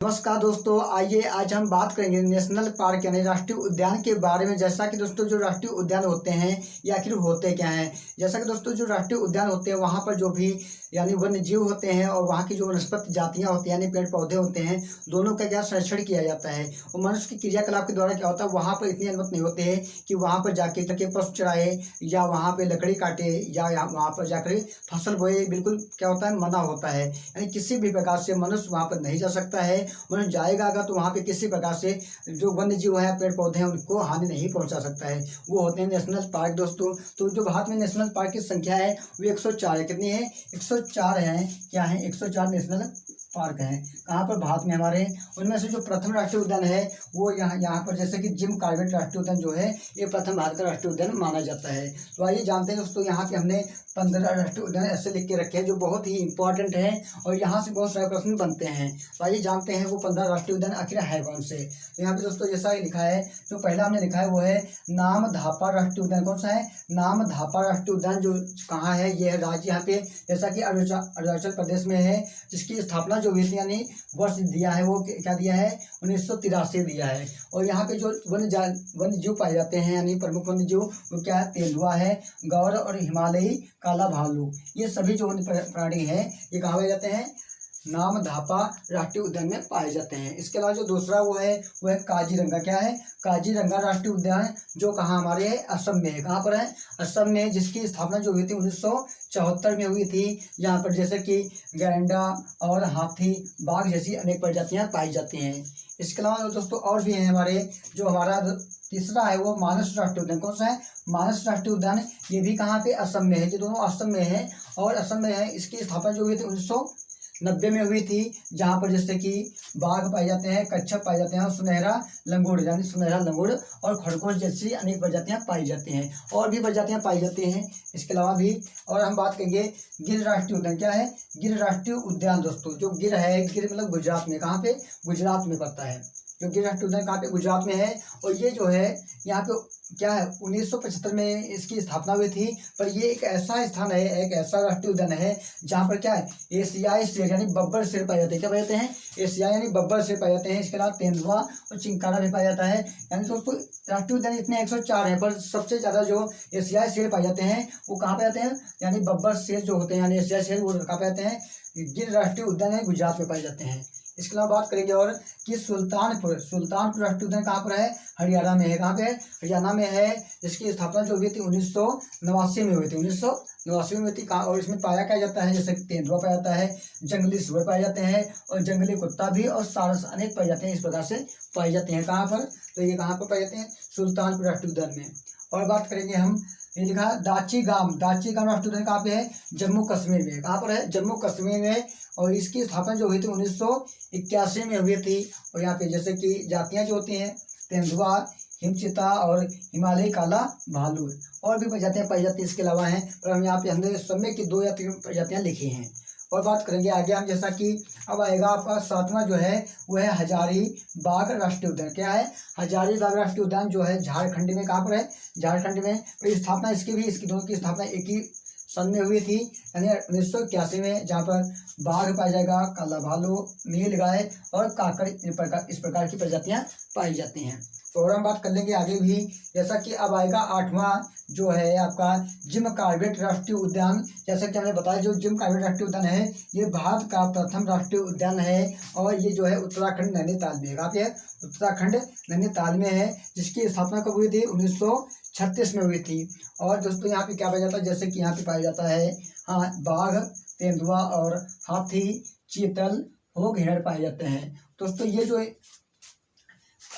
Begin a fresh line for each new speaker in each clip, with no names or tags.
नमस्कार दोस्तों, आइए आज हम बात करेंगे नेशनल पार्क यानी राष्ट्रीय उद्यान के बारे में। जैसा कि दोस्तों जो राष्ट्रीय उद्यान होते हैं ये आखिर होते क्या हैं। जैसा कि दोस्तों जो राष्ट्रीय उद्यान होते हैं वहाँ पर जो भी यानी वन्य जीव होते हैं और वहाँ की जो वनस्पति जातियाँ होती हैं यानी पेड़ पौधे होते हैं, दोनों का क्या संरक्षण किया जाता है। और मनुष्य की क्रियाकलाप के द्वारा क्या होता है, वहाँ पर इतनी अनुमति नहीं होती है कि वहाँ पर जाके पशु चराए या वहाँ पर लकड़ी काटे या वहाँ पर जाकर फसल बोए, बिल्कुल क्या होता है, मना होता है। यानी किसी भी प्रकार से मनुष्य वहाँ पर नहीं जा सकता है। मनुष्य जाएगा अगर तो वहाँ पे किसी प्रकार से जो वन्य जीव है, पेड़ पौधे हैं, उनको हानि नहीं पहुँचा सकता है। वो होते हैं नेशनल पार्क दोस्तों। तो जो भारत में नेशनल पार्क की संख्या है वो 104 है। कितनी है? 104 है। क्या है? 104 नेशनल पार्क हैं कहाँ पर? भारत में हमारे। उनमें से जो प्रथम राष्ट्रीय उद्यान है वो यहाँ पर, जैसे कि जिम कॉर्बेट राष्ट्रीय उद्यान जो है ये प्रथम भारत का राष्ट्रीय उद्यान माना जाता है। तो आइए जानते हैं दोस्तों, यहाँ पे हमने 15 राष्ट्रीय उद्यान ऐसे लिख के रखे हैं जो बहुत ही इंपॉर्टेंट है और यहाँ से बहुत सारे प्रश्न बनते हैं। तो आइए जानते हैं वो 15 राष्ट्रीय उद्यान आखिर है कौन से। तो यहाँ पे दोस्तों जैसा लिखा है, जो पहला हमने लिखा है वो है नामधापा राष्ट्रीय उद्यान। कौन सा है? नामधापा राष्ट्रीय उद्यान। जो कहाँ है? ये है राज्य यहाँ पे, जैसा कि अरुणाचल प्रदेश में है, जिसकी स्थापना जो हुई थी यानी वर्ष दिया है वो क्या दिया है? 1983 दिया है। और यहाँ पे जो वन्य जीव पाए जाते हैं यानी प्रमुख वन्य जीव वो क्या है? तेंदुआ है, गौर और हिमालयी काला भालू। ये सभी जो वन्य प्राणी हैं ये कहाँ पाए जाते हैं? नामधापा राष्ट्रीय उद्यान में पाए जाते हैं। इसके अलावा जो दूसरा वो है काजीरंगा। क्या है? काजीरंगा राष्ट्रीय उद्यान, जो कहाँ हमारे असम में है। कहाँ पर है? असम में, जिसकी स्थापना जो हुई थी 1974 में हुई थी। यहाँ पर जैसे कि गैंडा और हाथी, बाघ जैसी अनेक प्रजातियाँ पाई जाती हैं। इसके अलावा दोस्तों और भी हैं हमारे। जो हमारा तीसरा है वो मानस राष्ट्रीय उद्यान। कौन सा है? मानस राष्ट्रीय उद्यान। ये भी कहाँ पे? असम में है। ये दोनों असम में है और असम में है। इसकी स्थापना जो हुई थी 1990 में हुई थी। जहाँ पर जैसे कि बाघ पाए जाते हैं, कच्छप पाए जाते हैं और सुनहरा लंगूर यानी सुनहरा लंगूर और खरगोश जैसी अनेक प्रजातियाँ पाई जाती हैं। और भी प्रजातियाँ पाई जाती हैं इसके अलावा भी। और हम बात करेंगे गिर राष्ट्रीय उद्यान। क्या है? गिर राष्ट्रीय उद्यान दोस्तों। जो गिर है, गिर मतलब गुजरात में। कहाँ पे? गुजरात में पड़ता है। जो गिर राष्ट्रीय उद्यान कहाँ पे? गुजरात में है। और ये जो है यहाँ पे क्या है? 1975 में इसकी स्थापना हुई थी। पर ये एक ऐसा स्थान है, एक ऐसा राष्ट्रीय उद्यान है जहाँ पर क्या है? एशियाई शेर यानी बब्बर शेर पाए जाते हैं। क्या पाए जाते हैं? एशियाई यानी बब्बर शेर पाए जाते हैं। इसके अलावा तेंदुआ और चिंकारा भी पाया जाता है। यानी दोस्तों राष्ट्रीय उद्यान इतने 104 हैं, पर सबसे ज़्यादा जो एशियाई शेर पाए जाते हैं वो कहाँ पाए जाते हैं? यानी बब्बर शेर जो होते हैं यानी एशियाई शेर, वो कहाँ पाए जाते हैं? गिर राष्ट्रीय उद्यान है, गुजरात में पाए जाते हैं। इसके अलावा बात करेंगे और कि सुल्तानपुर राष्ट्रीय उद्यान कहाँ पर है? हरियाणा में है। कहाँ पे है? हरियाणा में है। जिसकी स्थापना जो हुई थी 1989 में हुई थी। 1989 में हुई थी। कहाँ? और इसमें पाया क्या जाता है? जैसे तेंदुआ पाया जाता है, जंगली सुअर पाए जाते हैं और जंगली कुत्ता भी, और सारस अनेक प्रजातियां इस प्रकार से पाई जाती हैं। कहाँ पर? तो ये कहाँ पर पाए जाते हैं? सुल्तानपुर राष्ट्रीय उद्यान में। और बात करेंगे हम, ये लिखा है दाचीगाम राष्ट्रीय उद्यान कहाँ पे है? जम्मू कश्मीर में। कहाँ पर है? जम्मू कश्मीर में। और इसकी स्थापना जो हुई थी 1981 में हुई थी। और यहाँ पे जैसे कि जातियाँ जो होती हैं तेंदुआ, हिमचीता और हिमालयी काला भालू, और भी प्रजातियाँ पाई जाती हैं इसके अलावा हैं। पर हम यहाँ पे हमने सब में की 2 या 3 प्रजातियाँ लिखी हैं। और बात करेंगे आगे हम, जैसा कि अब आएगा आपका 7वां जो है वो है हजारीबाग राष्ट्रीय उद्यान। क्या है? हजारीबाग राष्ट्रीय उद्यान जो है झारखंड में। कहाँ पर है? झारखंड में। तो स्थापना इसकी दोनों की स्थापना एक ही सन में हुई थी यानी 1981 में, जहाँ पर बाघ पाया जाएगा, काला भालू, नीलगाय और काकड़ इस प्रकार की प्रजातियाँ पाई जाती हैं। तो और हम बात कर लेंगे आगे भी, जैसा कि अब आएगा 8वां जो है आपका जिम कॉर्बेट राष्ट्रीय उद्यान। जैसा कि हमने बताया, जो जिम कॉर्बेट राष्ट्रीय उद्यान है ये भारत का प्रथम राष्ट्रीय उद्यान है और ये जो है उत्तराखंड नैनीताल में है। कहाँ पे है? उत्तराखंड नैनीताल में है। जिसकी स्थापना कब हुई थी? 1936 में हुई थी। और दोस्तों यहाँ पे क्या पाया जाता है? जैसे कि यहाँ पे पाया जाता है बाघ, तेंदुआ और हाथी, चीतल, होग, हिरण पाए जाते हैं। दोस्तों ये जो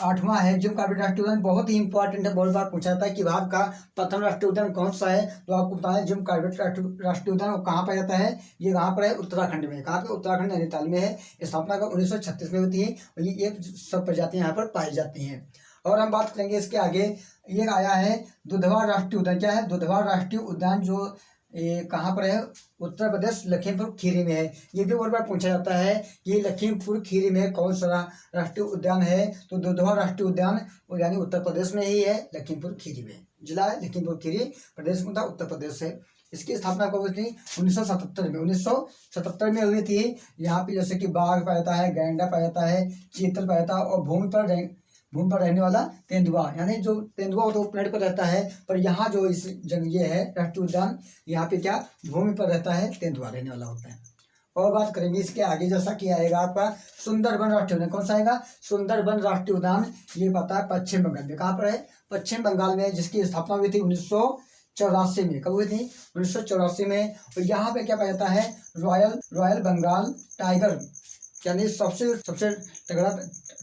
8वां है जिम कॉर्बेट राष्ट्रीय उद्यान, बहुत ही इंपॉर्टेंट है। बहुत बार पूछा जाता है कि भारत का प्रथम राष्ट्रीय उद्यान कौन सा है, तो आपको बताना है जिम कॉर्बेट राष्ट्रीय उद्यान कहाँ पाया जाता है। ये कहाँ पर है? उत्तराखंड में। कहाँ पे? उत्तराखंड नैनीताल में है। स्थापना का 1936 में होती है और ये सब प्रजातियाँ यहाँ पर पाई जाती हैं। और हम बात करेंगे इसके आगे, ये आया है दुधवा राष्ट्रीय उद्यान। क्या है? दुधवा राष्ट्रीय उद्यान, जो ये कहाँ पर है? उत्तर प्रदेश लखीमपुर खीरी में है। ये भी बहुत बार पूछा जाता है कि लखीमपुर खीरी में कौन सा राष्ट्रीय उद्यान है, तो दुधवा राष्ट्रीय उद्यान यानी उत्तर प्रदेश में ही है, लखीमपुर खीरी में। जिला है लखीमपुर खीरी, प्रदेश में था उत्तर प्रदेश है। इसकी स्थापना कब हुई थी? 1977 में। 1977 में हुई थी। यहाँ पे जैसे कि बाघ पाया जाता है, गैंडा पाया जाता है, चीतल पाया जाता है और भूमि पर रहने वाला तेंदुआ, यानी जो तेंदुआ होता है वो पेड़ पर रहता है, पर यहाँ जो इस जंग ये है राष्ट्रीय उद्यान, यहाँ पे क्या भूमि पर रहता है, तेंदुआ रहने वाला होता है। और बात करेंगे इसके आगे, जैसा कि आएगा आपका सुंदरबन राष्ट्रीय उद्यान। कौन सा आएगा? सुंदरबन राष्ट्रीय उद्यान। ये पता है पश्चिम बंगाल में। कहाँ पर है? पश्चिम बंगाल में, जिसकी स्थापना हुई थी 1984 में। कब हुई थी? 1984 में। और यहाँ पे क्या पाया जाता है? रॉयल बंगाल टाइगर, यानी सबसे तगड़ा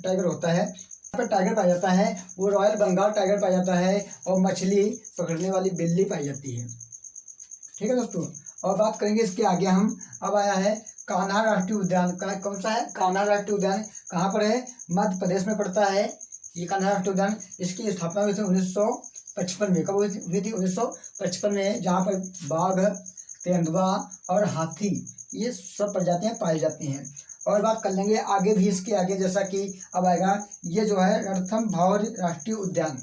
टाइगर होता है। यहाँ पर टाइगर पाया जाता है, वो रॉयल बंगाल टाइगर पाया जाता है। और मछली पकड़ने वाली बिल्ली पाई जाती है। ठीक है दोस्तों। और बात करेंगे इसके आगे हम। अब आया है कान्हा राष्ट्रीय उद्यान। कौन सा है? कान्हा राष्ट्रीय उद्यान। कहाँ पर है? मध्य प्रदेश में पड़ता है ये कान्हा राष्ट्रीय उद्यान। इसकी स्थापना हुई थी 1955 में। कब हुई थी? 1955 में, जहाँ पर बाघ, तेंदुआ और हाथी, ये सब प्रजातियां पाई जाती हैं। और बात कर लेंगे आगे भी इसके आगे, जैसा कि अब आएगा ये जो है रणथंभौर राष्ट्रीय उद्यान।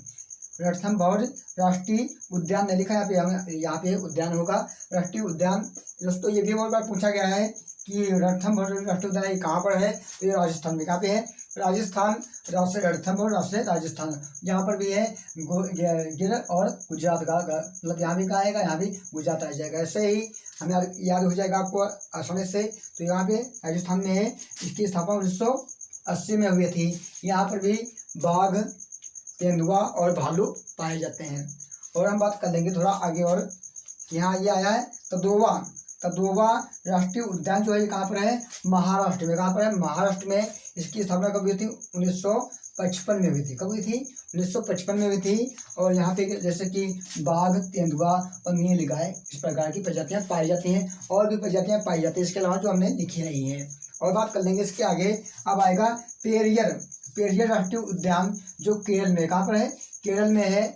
रणथंभौर राष्ट्रीय उद्यान नहीं लिखा यहाँ पे उद्यान होगा, राष्ट्रीय उद्यान। दोस्तों ये भी बहुत बार पूछा गया है कि रणथंभौर राष्ट्रीय उद्यान ये कहाँ पर है? तो ये राजस्थान में। कहाँ पे है? राजस्थान। रणथंभौर राजस्थान, जहाँ पर भी है गिर और गुजरात का, मतलब यहाँ भी कहाँ आएगा? यहाँ भी गुजरात आ जाएगा। ऐसे ही हमें याद हो जाएगा आपको आसानी से। तो यहाँ पे राजस्थान में है। इसकी स्थापना 1980 में हुई थी। यहाँ पर भी बाघ, तेंदुआ और भालू पाए जाते हैं। और हम बात कर लेंगे थोड़ा आगे, और यहाँ ये आया है तदोवा राष्ट्रीय उद्यान। जो है ये कहाँ पर है? महाराष्ट्र में। कहाँ पर है? महाराष्ट्र में। इसकी स्थापना कब हुई थी? 1955 में हुई थी। कब हुई थी? 1955 में हुई थी। और यहाँ पे जैसे कि बाघ, तेंदुआ और नीलगाय, इस प्रकार की प्रजातियां पाई जाती हैं। और भी प्रजातियां पाई जाती हैं इसके अलावा, जो हमने लिखी नहीं है। और बात कर लेंगे इसके आगे। अब आएगा पेरियर राष्ट्रीय उद्यान, जो केरल में। कहाँ पर है? केरल में है।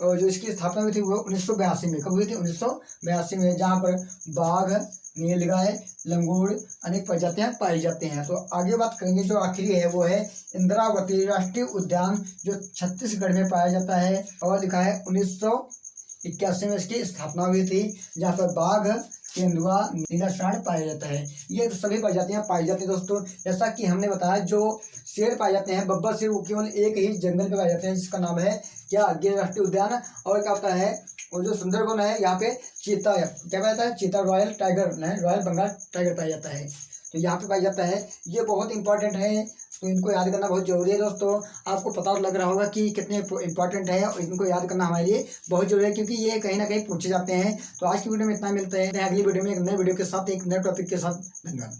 और जो इसकी स्थापना हुई थी वो 1982 में। कब हुई थी? 1982 में, जहाँ पर बाघ, नीलगाय, लंगूर अनेक प्रजातियां पाई जाते हैं। तो आगे बात करेंगे, जो आखिरी है वो है इंद्रावती राष्ट्रीय उद्यान, जो छत्तीसगढ़ में पाया जाता है। और लिखा है 1981 में इसकी स्थापना हुई थी, जहाँ पर बाघ, तेंदुआ, नीला सांड पाया जाता है। ये सभी प्रजातियां पाई जाती हैं दोस्तों। जैसा कि हमने बताया, जो शेर पाए जाते हैं, बब्बर शेर, वो केवल एक ही जंगल में पाए जाते हैं, जिसका नाम है क्या? गिर राष्ट्रीय उद्यान। और क्या होता है? और जो सुंदरबन है, यहाँ पे चीता है। क्या पाया जाता है? चीता, रॉयल बंगाल टाइगर पाया जाता है। तो यहाँ पे पाया जाता है। ये बहुत इंपॉर्टेंट है, तो इनको याद करना बहुत जरूरी है दोस्तों। आपको पता लग रहा होगा कि कितने इंपॉर्टेंट है, और इनको याद करना हमारे लिए बहुत जरूरी है, क्योंकि ये कहीं ना कहीं पूछे जाते हैं। तो आज की वीडियो में इतना, मिलते हैं अगली वीडियो में एक नए वीडियो के साथ, एक नए टॉपिक के साथ। धन्यवाद।